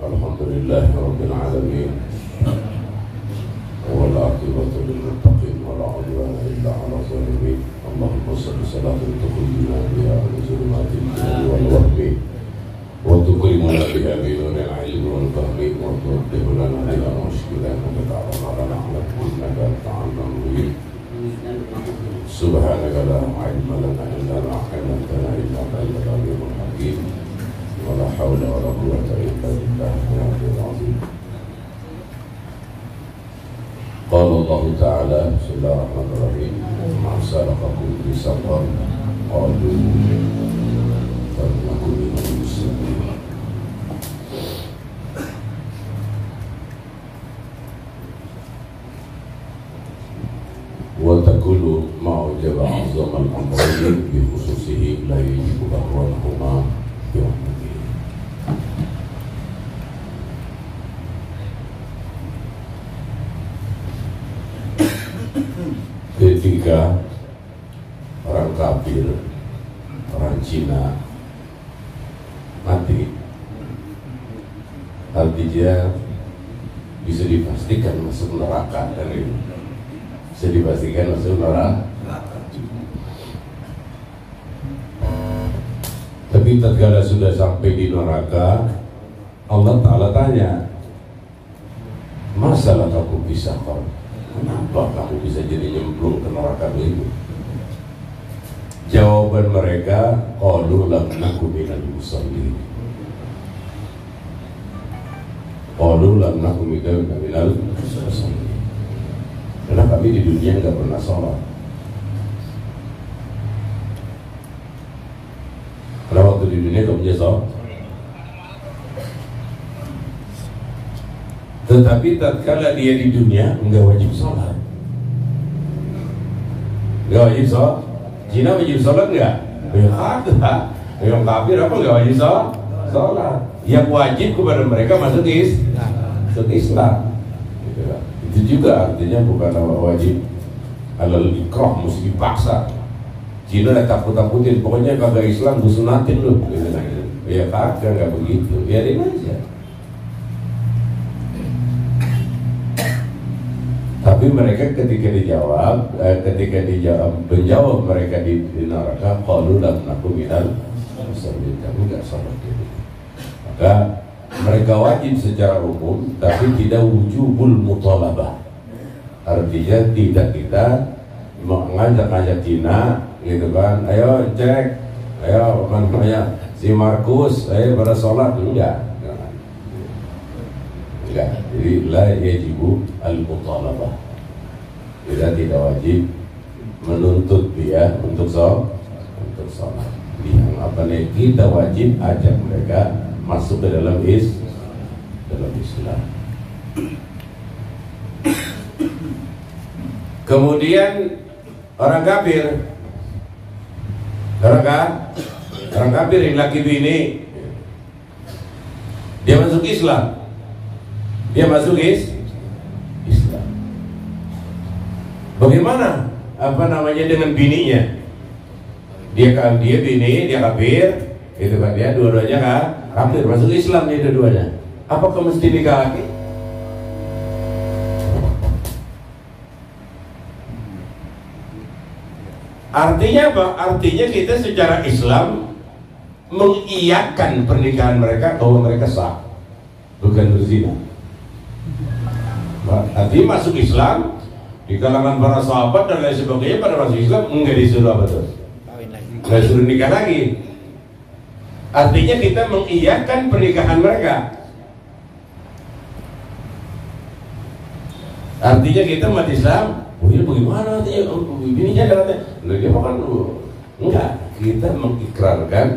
Alhamdulillahi Rabbil Alamin. والعاقبة للمتقين ولا عدوان إلا على الظالمين. اللهم صل صلاة تخرجنا بها من ظلمات الجهل والوهم وتكرمنا بها بنور العلم والفهم وتوضح لنا بها مشكلات وتعلم على نعمة إنك أنت علام الغيوب. سبحانك لا علم لنا إلا ما علمتنا إنك أنت العليم الحكيم. ولا حول ولا قوة إلا بالله العلي العظيم. قال الله تعالى بسم الله الرحمن الرحيم ما سلككم في سقر قالوا لم نكن من المسلمين. وتكل ما أوجب أعظم الأمرين بخصوصه لا يجب أهونهما بحكمه. Ketika orang kafir, orang Cina mati, artinya bisa dipastikan masuk neraka, dan bisa dipastikan masuk neraka. Tapi tatkala sudah sampai di neraka, Allah Ta'ala tanya, masalah kamu bisa kau? Kenapa kamu bisa jadi nyemplung ke neraka itu? Jawaban mereka, qalu lam naku minal musallin. Qalu lam naku minal musallin. Karena kami di dunia nggak pernah sholat. Karena waktu di dunia nggak punya sholat. Tetapi tatkala dia di dunia enggak wajib sholat. Enggak wajib sholat. Cina wajib sholat enggak? Ya ada. Yang kafir apa enggak wajib sholat? Yang wajib kepada mereka masuk Islam. Itu juga artinya bukan wajib alal ikrah, mesti dipaksa. Cina takut-takutin, pokoknya kagak Islam gue sunatin lu. Ya kagak, enggak begitu. Biarin aja. Tapi mereka ketika menjawab mereka di neraka, qalu lam naku minal musallin, kami enggak sholat gitu. Maka mereka wajib secara umum, tapi tidak wujubul mutalabah. Artinya tidak kita mengajak Cina gitu kan, ayo cek, ayo apa namanya si Markus, ayo pada sholat, enggak. Jadi la yajibu al-mutalabah. Kita tidak wajib menuntut dia untuk sholat. Yang apa nih, kita wajib ajak mereka masuk ke dalam Islam. Kemudian orang kafir yang laki bini, dia masuk Islam. Dia masuk Islam. Bagaimana? Apa namanya dengan bininya? Dia bini, dia kafir, itu kan dia dua-duanya kan kafir, masuk Islam dia dua-duanya. Apakah mesti nikah lagi? Artinya apa? Artinya kita secara Islam mengiyakan pernikahan mereka bahwa mereka sah, bukan berzina. Artinya masuk Islam di kalangan para sahabat dan lain sebagainya, pada masuk Islam enggak disuruh apa tuh? Enggak disuruh nikah lagi. Artinya kita mengiyakan pernikahan mereka. Artinya kita umat Islam, ini bagaimana artinya? Bininya katanya, dia makan dulu. Enggak, kita mengikrarkan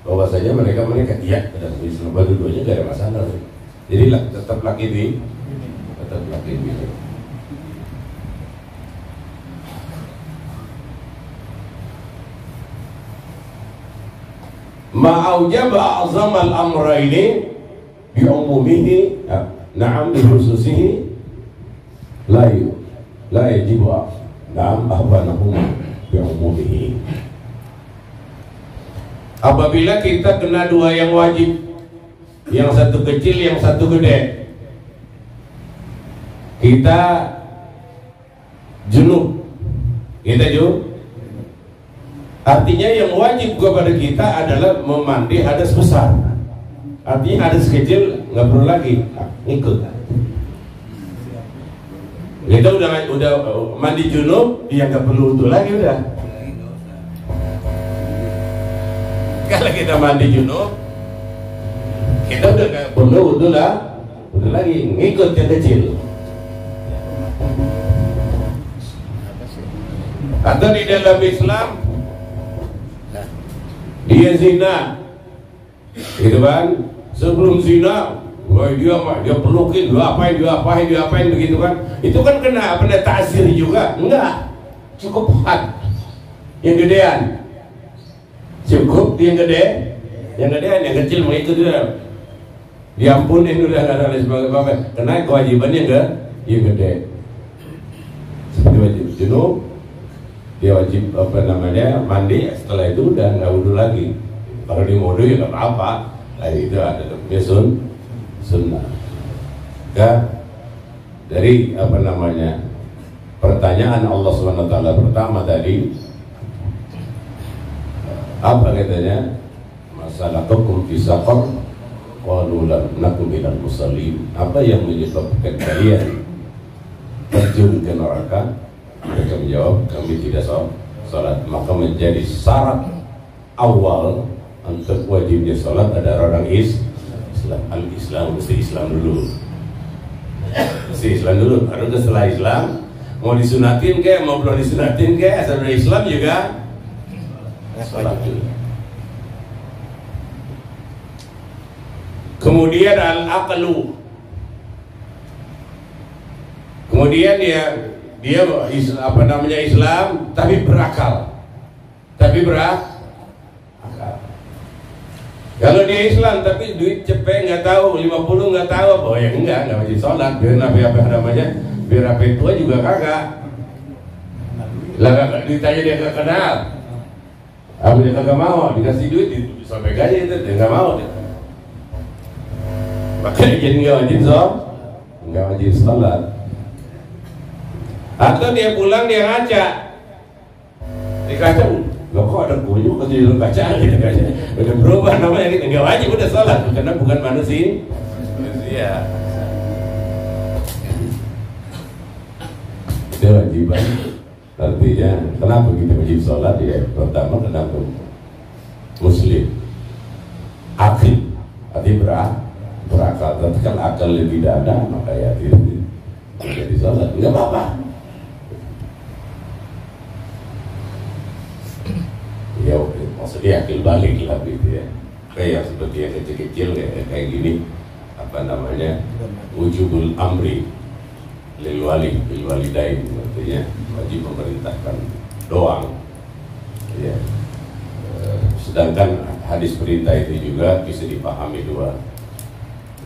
bahwasanya mereka iya dalam Islam, dua-duanya enggak ada masalah. Jadi tetap laki bini. Ma'aujaba a'zamal amraini bi'umumihi na'am bihususihi la yajibu na'am ahwanahum bi'umumihi. Apabila kita kena dua yang wajib, yang satu kecil, yang satu gede. Kita junub, kita artinya yang wajib kepada kita adalah memandi hadas besar. Artinya hadas kecil nggak perlu lagi ikut. Kita udah mandi junub, dia nggak perlu itu lagi udah. Kalau kita mandi junub, kita udah nggak perlu udah lagi ngikut yang kecil. Atau di dalam Islam dia zina, gitu kan? Sebelum zina, wah dia pelukin, dia apain begitu kan? Itu kan kena ta'zir juga? Enggak, cukup had yang gedean, cukup yang gedean, yang kecil mengikut dia, diampunin udah nggak ada lagi sebagai apa? Karena kewajibannya yang gede. Seperti wajib junub, dia wajib mandi, setelah itu udah nggak wudu lagi. Kalau di wudu ya nggak apa-apa, nah, itu ada sunnah. Dari pertanyaan Allah SWT pertama tadi, apa katanya? Masalatukum fi saqar qalu lam nakum minal musallin. Apa yang menyebabkan kalian terjun ke neraka? Mereka menjawab, kami tidak salat. Maka menjadi syarat awal untuk wajibnya salat ada orang Islam. Al-Islam mesti Islam dulu. Baru setelah Islam mau disunatin kayak mau belum disunatin kayak asal dari Islam juga salat dulu. Kemudian al-aqlu. Kemudian dia Islam tapi berakal. Kalau dia Islam tapi duit cepet nggak tahu, 50 nggak tahu apa, ya enggak wajib sholat. Biar biar apa tua juga kagak. Lah kagak ditanya dia nggak kenal, apa dia kagak mau dikasih duit disobek aja itu dia nggak mau. Makanya jadi nggak wajib sholat. Atau dia pulang dia ngaca di kaca, loh kok ada kunyuk di dalam kaca, udah berubah namanya, ini nggak wajib udah sholat karena bukan manusia. Itu wajiban. Artinya kenapa kita wajib sholat? Ya pertama kenapa muslim akil, arti berakal. Tapi kan akal yang tidak ada maka ya tidak jadi sholat, nggak apa-apa. Ya maksudnya akil balik lah gitu ya, kayak seperti yang kecil-kecil kayak gini, wujubul amri lil walidain, artinya wajib memerintahkan doang ya. Sedangkan hadis perintah itu juga bisa dipahami dua.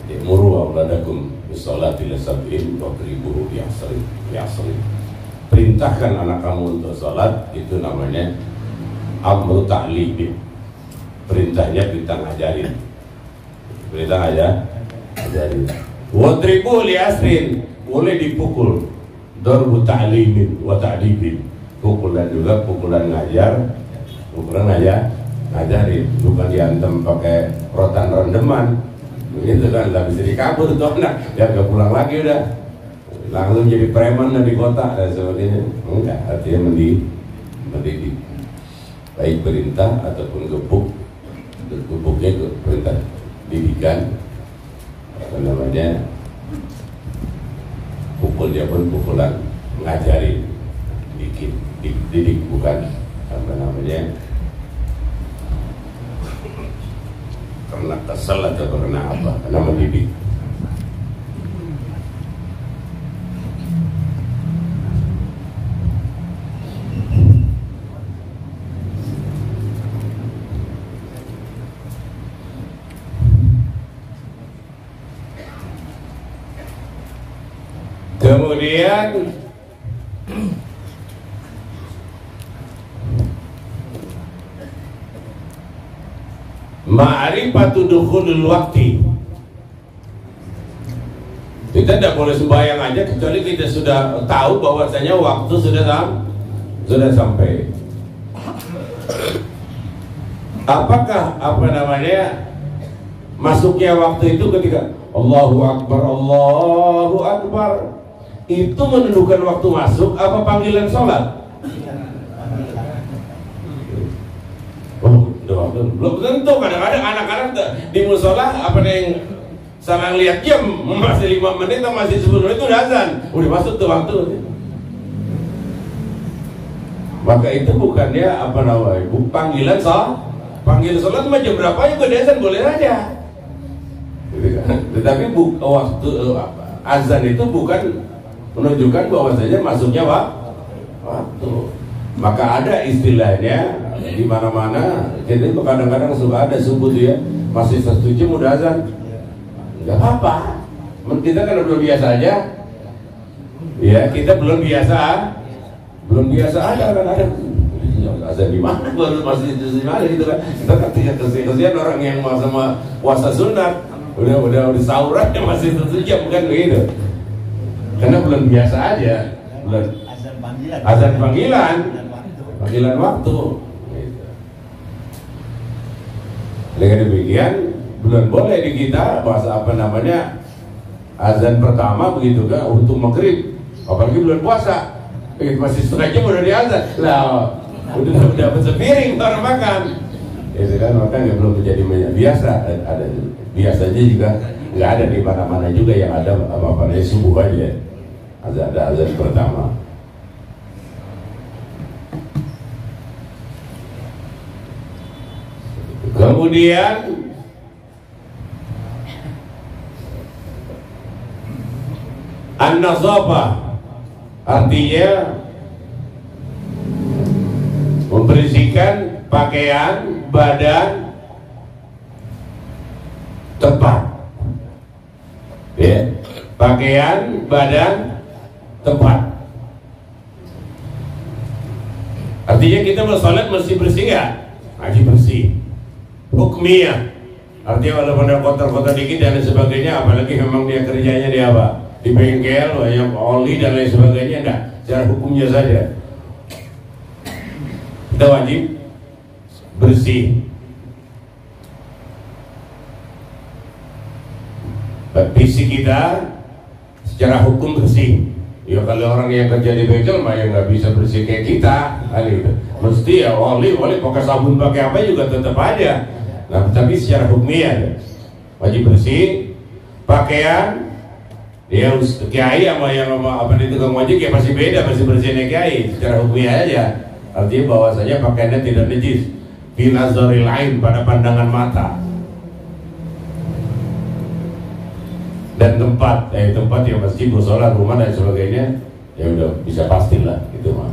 Jadi muru auladakum bisolati lisab'in wa qribuhu bi asri. Perintahkan anak kamu untuk salat, itu namanya amru ta'lim. Perintah ngajarin. Ngajarin. Wadribu li asrin, boleh dipukul. Darbu ta'limin wa ta'dibin. Pukulan juga pukulan ngajarin, bukan diantem pakai rotan rendeman. Begitu kan, nggak bisa dikabur tuh anak, biar gak pulang lagi udah. Langsung jadi preman di kota dan sebagainya. Enggak, artinya mendidik. Baik perintah ataupun gebuknya ke perintah didikan, pukulnya pun pukulan ngajarin, didik bukan karena kesel atau karena apa, karena mendidik. Kemudian ma'rifatu dukhulul waqti, Kita tidak boleh sembahyang aja kecuali kita sudah tahu bahwasanya waktu sudah sampai. Apakah masuknya waktu itu ketika Allahu Akbar itu menentukan waktu masuk apa panggilan sholat? Belum tentu. Kadang-kadang anak-anak di musola yang salah lihat jam, masih 5 menit atau masih 10 menit itu udah azan, udah masuk tuh waktu. Maka itu bukannya panggilan sholat. Panggil sholat jam berapa juga azan boleh aja. Tetapi waktu azan itu bukan menunjukkan bahwasanya masuknya waktu. Maka ada istilahnya di mana-mana. Jadi kadang-kadang suka ada subuh tuh ya, masih 1 jam udah azan. Enggak apa-apa. Kita kan belum biasa aja. Ya, kita belum biasa aja kan ada. Azan di mana? Masih di mana gitu kan? Kita kasihan orang yang sama puasa sunat, udah sahur aja masih 1 jam kan begitu. Karena belum biasa aja. Belum azan panggilan waktu. Gitu. Dengan demikian belum boleh di kita bahasa azan pertama begitu kan untuk maghrib, apalagi bulan puasa. Masih 1/2 jam udah diazan. Lah udah dapat sepiring baru makan. Itu kan makanya belum menjadi biasa. Ada biasanya juga nggak ada di mana-mana juga yang ada subuh aja. Ada azan pertama. Kemudian an-nazafah artinya membersihkan pakaian, badan tepat. Ya, pakaian, badan tepat. Artinya kita bersolat mesti bersih nggak? Wajib bersih. Hukmiyah, artinya walaupun ada kotor-kotor dikit dan lain sebagainya, apalagi memang dia kerjanya di di bengkel, banyak oli dan lain sebagainya, enggak. Secara hukumnya saja kita wajib bersih. Fisik kita secara hukum bersih. Ya kalau orang yang kerja di bengkel mah ya nggak bisa bersih kayak kita, gitu. Mesti ya oli pakai sabun pakai apa juga tetap aja. Nah, tapi secara hukumnya wajib bersih. Pakaian dia kiai sama itu tukang ojek ya pasti beda, pasti bersihnya kiai. Secara hukumnya aja. Artinya bahwasanya pakaiannya tidak najis. Fi nazaril ain, pada pandangan mata. Dan tempat yang masjid, mushola, rumah dan sebagainya ya udah bisa pastilah gitu mah.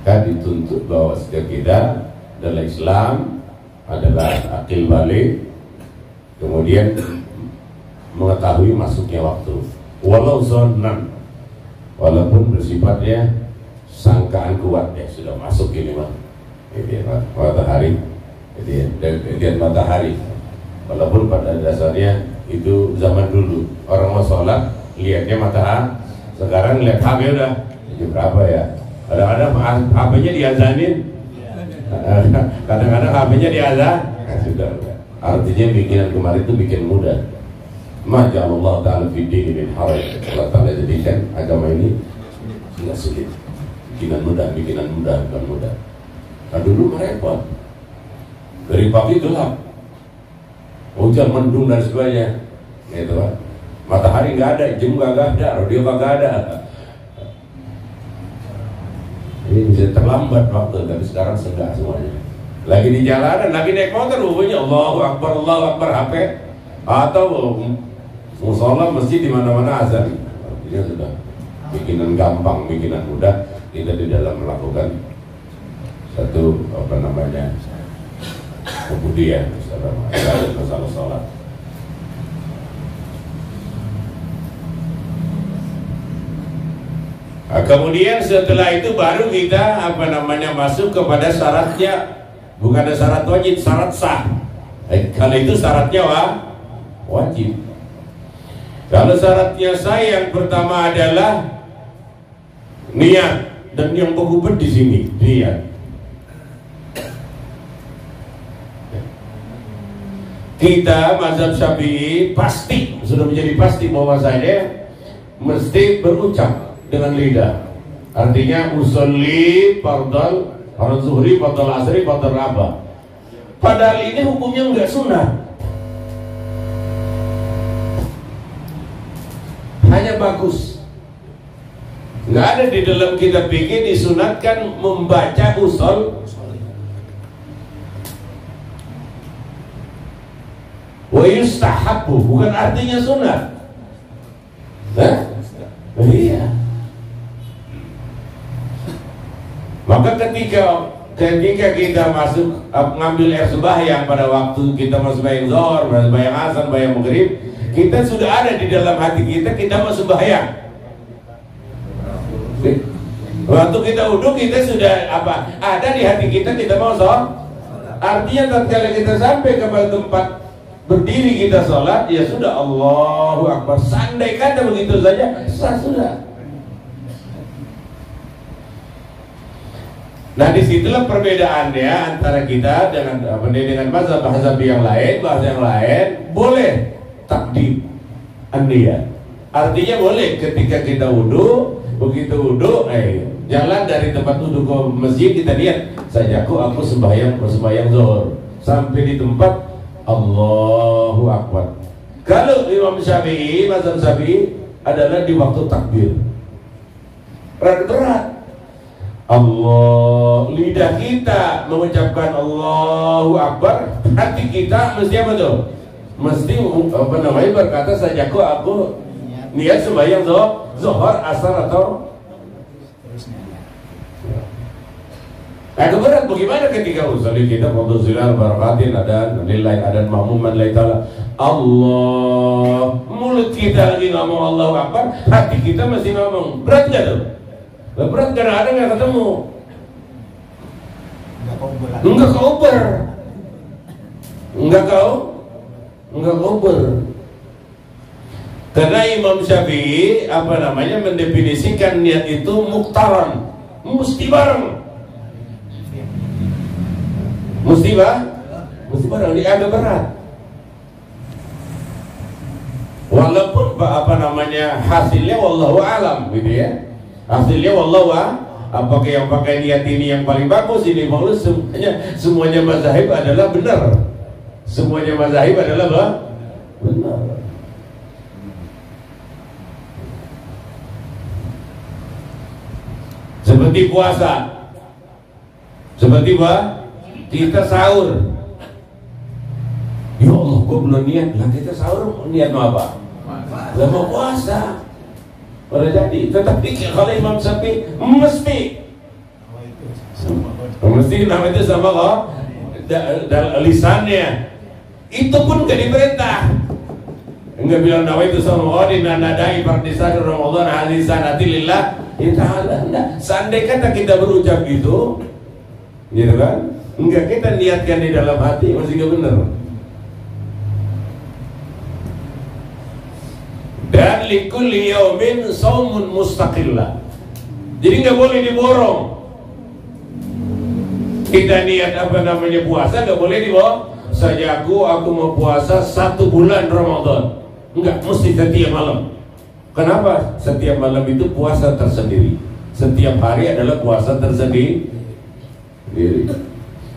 Kan dituntut bahwa setiap kita dalam Islam adalah akil balik, kemudian mengetahui masuknya waktu. Walau zonnan, walaupun bersifatnya sangkaan kuat ya sudah masuk ini mah. Ini matahari, jadi matahari. Walaupun pada dasarnya itu zaman dulu orang mau sholat lihatnya matahari, sekarang lihat HP udah jam berapa ya. Kadang-kadang HP-nya diazanin, kadang-kadang HP-nya diazan. Sudah. Artinya bikinan kemarin itu bikin mudah. Masya Allah Ta'ala fidini min haraj. Allah Ta'ala jadikan agama ini tidak sulit, bikinan mudah, bukan mudah. Nah dulu merepot. Dari pagi gelap, hujan mendung dan sebagainya, gitu kan. Matahari nggak ada, jam nggak ada, radio nggak ada. Ini bisa terlambat waktu, tapi sekarang enggak semuanya. Lagi di jalanan, lagi naik motor, bunyinya Allahu Akbar HP, atau musola masjid di mana-mana azan. Artinya sudah bikinan gampang, bikinan mudah. Kita di dalam melakukan satu kemudian masalah sholat. Nah, kemudian setelah itu baru kita masuk kepada syaratnya, bukan ada syarat wajib, syarat sah. Kalau itu syaratnya wajib. Kalau syaratnya sayang pertama adalah niat, dan yang berubah di sini niat. Kita mazhab Syafi'i pasti sudah menjadi pasti bahwasanya mesti berucap dengan lidah. Artinya usolli fardal zuhri, fardal asri, fardal rabah. Padahal ini hukumnya enggak sunnah, hanya bagus. Enggak ada di dalam kitab fikih disunatkan membaca usul. Wa yustahabbu, bukan artinya sunat. Iya. Maka ketika kita masuk ngambil air sembahyang pada waktu kita masuk sembahyang zuhur, sembahyang asar, sembahyang maghrib, kita sudah ada di dalam hati kita mau sembahyang. Waktu kita wudhu kita sudah ada di hati kita mau sholat. Artinya tatkala kita sampai ke tempat berdiri kita sholat, ya sudah, Allahu Akbar. Seandai kata begitu saja, sudah. Nah, disitulah perbedaannya antara kita dengan mazhab yang lain. Bahasa yang lain boleh takdim an-niyat. Artinya boleh ketika kita wudhu, begitu wudhu, jalan dari tempat wudhu ke masjid kita niat, aku sembahyang zuhur, sampai di tempat Allahu Akbar. Kalau Imam Syafi'i, mazhab Syafi'i adalah di waktu takbir. Berat. Allah, lidah kita mengucapkan Allahu Akbar, hati kita mesti apa tuh? Mesti berkata aku niat sembahyang zuhur, asar atau agak berat. Bagaimana ketika usolli kita qadha zilal barakatin adan lillahi adan mahmuman lillahi ta'ala Allah, mulut kita lagi ngomong Allahu Akbar, hati kita masih ngomong. Berat gak tuh? Berat karena ada nggak ketemu, nggak keuber, nggak keuber. Karena Imam Syafi'i mendefinisikan niat itu muktaran, mesti bareng, mesti bareng. Dia agak berat. Walaupun hasilnya wallahu alam gitu ya. Hasilnya wallahu apakah yang pakai niat ini yang paling bagus, ini bagus, semuanya mazahib adalah benar. Semuanya mazahib adalah benar. Seperti puasa. Seperti kita sahur. Ya Allah, kok belum niat? Lah kita sahur niat mau apa? Mau puasa. Boleh jadi, tetapi kalau Imam Syafi'i mesti nama itu sama lisannya. Itu pun gak diperintah. Enggak bilang nama itu sama dina nadai pardisan Ramadan hadisanati lillah ta'ala. Seandai kata kita berucap gitu kan? Enggak kita niatkan di dalam hati, masih gak benar. Dan likulli yaumin saumun mustaqillah. Jadi nggak boleh diborong. Kita niat puasa, nggak boleh diborong. Saja aku mau puasa 1 bulan Ramadan. Enggak, mesti setiap malam. Kenapa? Setiap malam itu puasa tersendiri. Setiap hari adalah puasa tersendiri.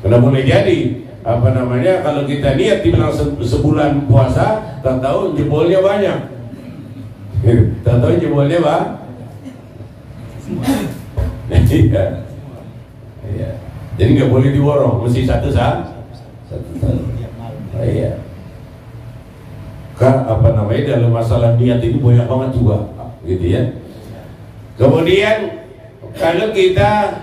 Karena boleh jadi kalau kita niat dibilang sebulan puasa, tak tahu jebolnya banyak. Tahu jebolnya Pak? Iya. Jadi nggak boleh diborong, mesti satu tahun. Iya. Kan dalam masalah niat itu banyak banget juga, gitu ya. Kemudian kalau kita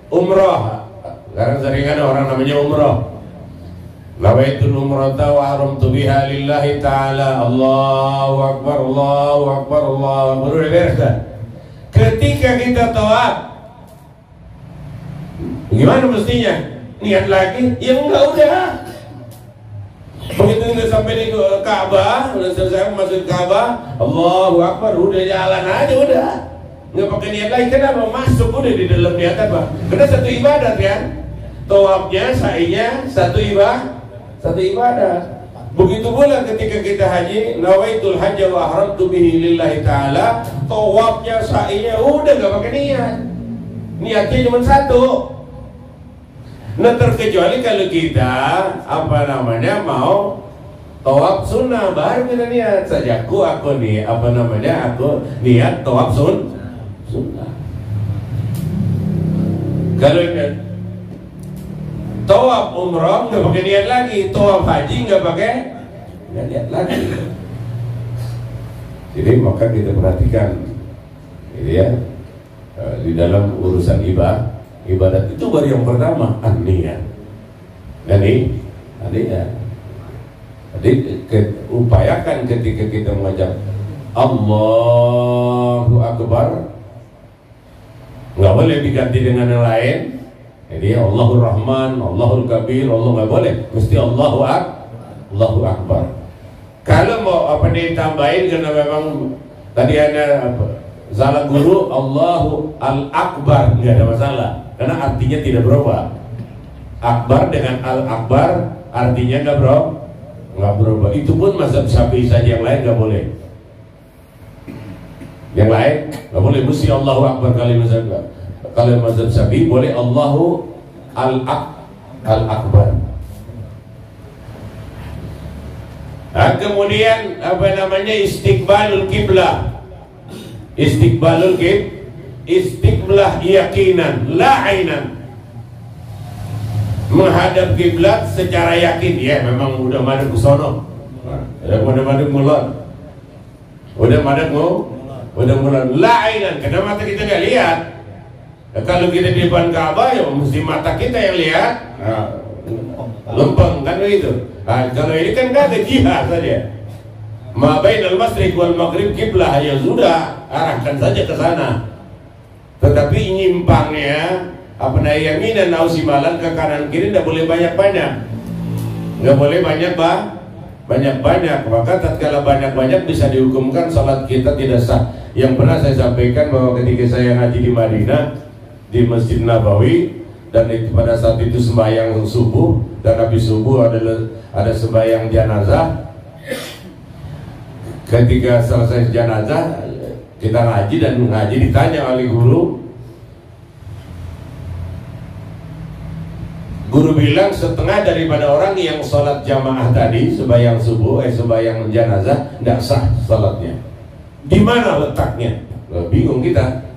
umroh, sekarang sering ada orang namanya umroh. Nawaitul umrata wa haramtu biha lillahi ta'ala. Allahu Akbar, Allahu Akbar, Allahu Akbar. Udah beres kan? Ketika kita tawaf, gimana mestinya? Niat lagi? Ya enggak, udah. Begitu udah sampai di Ka'bah, udah selesai masuk Ka'bah, Allahu Akbar, udah jalan aja udah. Nggak pakai niat lain, kenapa? Masuk udah di dalam niat apa? Karena satu ibadat kan. Tawafnya, sa'inya, satu ibadah. Begitu pula ketika kita haji, nawaitul hajja wa ahramtu bihi lillahi ta'ala, tawafnya, sa'inya, udah nggak pakai niat. Niatnya cuma satu. Nah terkecuali kalau kita mau tawaf sunnah, baru kita niat saja. Aku nih aku niat tawaf sunnah. Kalau tawaf umrah nggak pakai niat lagi, tawaf haji nggak pakai niat lagi. Jadi maka kita perhatikan, gitu ya, di dalam urusan ibadat itu baru yang pertama niat. Dan niat. Jadi upayakan ketika kita mengucap Allahu Akbar, nggak boleh diganti dengan yang lain. Jadi Allahur Rahman, Allahul Kabir, Allah nggak boleh, mesti Allahu Akbar. Kalau mau ditambahin karena memang tadi ada salah guru, Allahu Al-Akbar, nggak ada masalah. Karena artinya tidak berubah. Akbar dengan Al-Akbar artinya nggak berubah. Itu pun mazhab Syafi'i saja, yang lain nggak boleh. Yang lain nggak boleh, mesti Allahu Akbar. Kalau mazhab Syafi'i boleh Allahu Al-Akbar. Nah, kemudian istiqbalul kiblah. Istiqblah yakinan, la ainan. Menghadap kiblat secara yakin, ya memang udah madep ke sono. Udah madep mulon. Udah mulon. La ainan, karena mata kita nggak lihat. Nah, kalau kita di depan Ka'bah ya mesti mata kita yang lihat. Nah, lempeng kan begitu. Nah, kalau ini kan nggak ada jihad saja. Ma bainal masyriq wal maghrib kiblah, ya sudah, arahkan saja ke sana. Tetapi nyimpangnya yaminan au simalan, ke kanan kiri tidak boleh banyak-banyak. Nggak boleh banyak-banyak. Maka tatkala banyak-banyak bisa dihukumkan salat kita tidak sah. Yang pernah saya sampaikan bahwa ketika saya ngaji di Madinah di Masjid Nabawi, dan itu pada saat itu sembahyang subuh, dan habis subuh ada sembahyang jenazah. Ketika selesai jenazah kita ngaji, dan ditanya oleh guru bilang setengah daripada orang yang sholat jamaah tadi sembahyang subuh, sembahyang jenazah tidak sah sholatnya. Di mana letaknya? Bingung kita.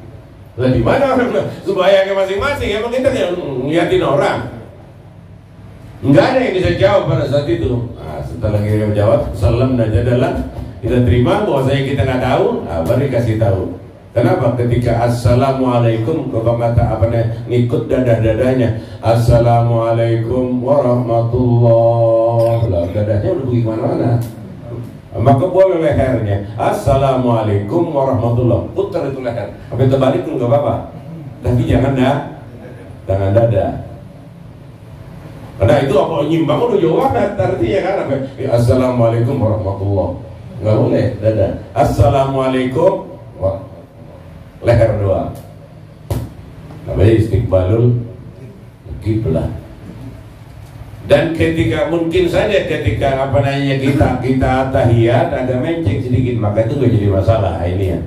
Di mana orang sembahyangnya masing-masing? Emang kita ngeliatin orang? Nggak ada yang bisa jawab pada saat itu. Nah, setelah kita jawab salam dan jadalah, kita terima bahwa kita nggak tahu, baru dikasih tahu. Kenapa? Ketika assalamualaikum, kalau kata ngikut dadahnya assalamualaikum warahmatullah, dadahnya udah pergi kemana-mana. Maka boleh lehernya assalamualaikum warahmatullah, putar itu leher, sampai terbalik pun nggak apa-apa, tapi jangan dada. Karena itu apa nyimbang udah jawab artinya kan assalamualaikum warahmatullah, nggak boleh dada. Assalamualaikum leher doang. Namanya istiqbalul kiblah. Dan mungkin saja ketika kita tahiyat agak menceng sedikit, maka itu nggak jadi masalah. Ini ya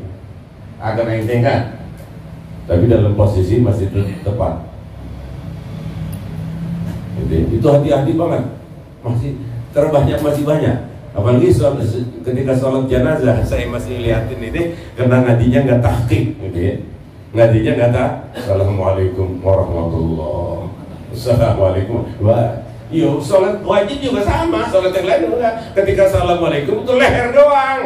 agak menceng kan, tapi dalam posisi masih tepat. Jadi, itu hati-hati banget. Masih banyak. Apalagi ketika sholat jenazah, saya masih lihatin ini karena ngajinya nggak tahqiq, gitu ya. Ngajinya nggak assalamualaikum warahmatullah, assalamualaikum. Yo, sholat wajib juga sama, sholat yang lain juga. Ketika assalamualaikum itu leher doang,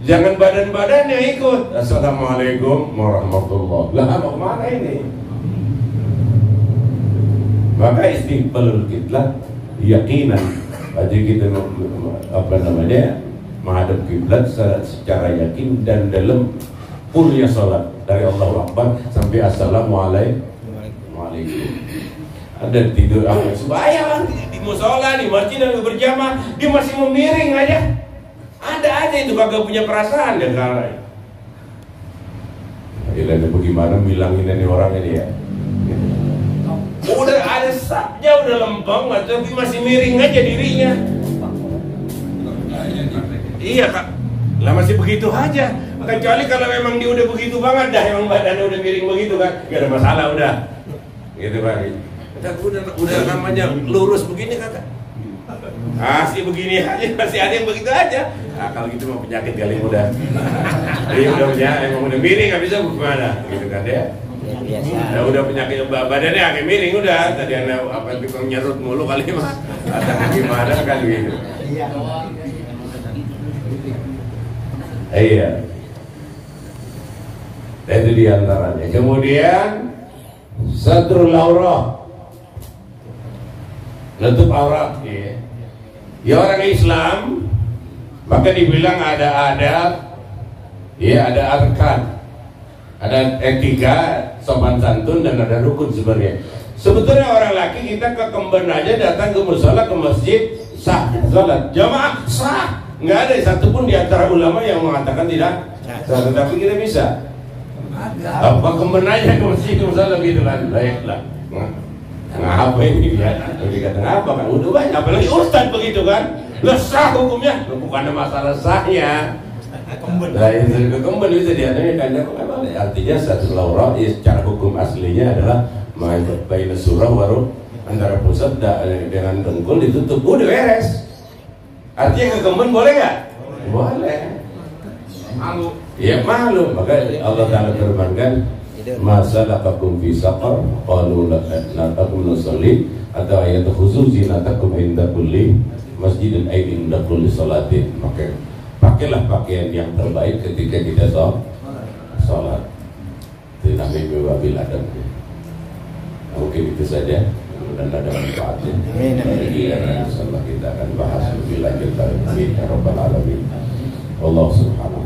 jangan badan-badannya ikut. Assalamualaikum warahmatullah. Lah mau kemana ini? Maka istiqbalul kiblat yakinan. Jadi kita menghadap kiblat secara yakin dan dalam fullnya sholat dari Allahu Akbar sampai assalamualaikum. Ada tidur sembahyang musola, di masjid dan berjamaah, dia masih memiring aja. Ada aja itu kagak punya perasaan dan salah. Ini bagaimana bilangin ini orang ini ya? Udah ada sapnya, udah lempeng, tapi masih miring aja dirinya. Iya kak, lah masih begitu aja. Kecuali kalau memang dia udah begitu banget dah, emang badannya udah miring begitu kan, gak ada masalah udah. Gitu kan. Udah namanya lurus begini kakak. Masih begini aja, masih ada yang begitu aja. Nah, kalau gitu mau penyakit kali udah. Jadi udah punya, emang udah miring nggak bisa gimana, gitu kan ya. Biasa. Udah penyakit badannya agak miring udah. Tadi ada apa tukang nyerut mulu kali mah. Ada gimana kan gitu. Iya. Itu diantaranya. Kemudian satrul aurat, nutup aurat. Ya. Ya orang Islam, maka dibilang ada adab, ya ada arkan, ada etika, sopan santun dan ada rukun sebenarnya. Sebetulnya orang laki kita ke kemben aja datang ke musola, ke masjid, sah salat jamaah sah, nggak ada satupun di antara ulama yang mengatakan tidak sah. Tetapi kita bisa. Apa kemben aja ke masjid, ke musola gitu kan, baiklah. Ngapa ini dia? Dikata ngapa kan? Udah banyak, apalagi ustaz begitu kan? Lah sah hukumnya, bukan masalah sahnya. Nah itu kemben bisa diantaranya karena artinya satu laurat secara hukum aslinya adalah main surah baru antara pusat dengan dengkul ditutup, udah beres. Artinya ke kemben boleh nggak? Boleh. Malu. Ya malu. Maka Allah Taala firmankan, masalakakum fi saqar qalu la takum nusalli, atau ayat khusus zinatakum inda kulli masjidin ay inda kulli salatin. Maka pakailah pakaian yang terbaik ketika kita sholat. Itu namanya wabil adab. Mungkin itu saja dan ada manfaatnya. Insyaallah kita akan bahas lebih lanjut. Amin ya rabbal alamin. Allah subhanahu